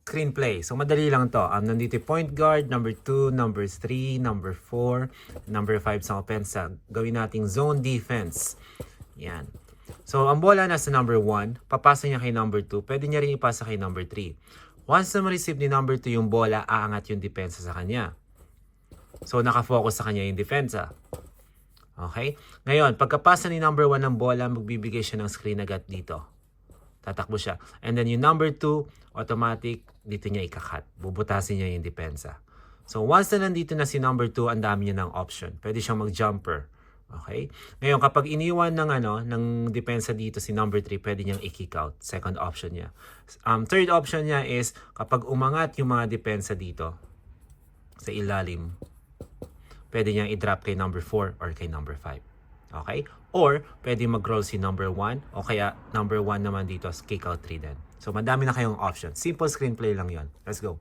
screenplay. So, madali lang to. Nandito yung point guard, number 2, number 3, number 4, number 5 sa opensa. Gawin nating zone defense. Yan. So, ang bola nasa number 1, papasa niya kay number 2, pwede niya rin ipasa kay number 3. Once na ma-receive ni number 2 yung bola, aangat yung depensa sa kanya. So, nakafocus sa kanya yung depensa. Okay? Ngayon, pagkapasa ni number 1 ng bola, magbibigay siya ng screen agad dito. Tatakbo siya. And then yung number 2, automatic, dito niya ikakat. Bubutasin niya yung depensa. So, once na nandito na si number 2, ang dami niya ng option. Pwede siyang mag-jumper. Okay? Ngayon, kapag iniwan ng depensa dito si number 3, pwede niyang i-kick out. Second option niya. Third option niya is, kapag umangat yung mga depensa dito, sa ilalim, pwede niyang i-drop kay number 4 or kay number 5. Okay? Or, pwede mag-roll si number 1 o kaya number 1 naman dito, kick out 3 din. So, madami na kayong option. Simple screenplay lang yon. Let's go.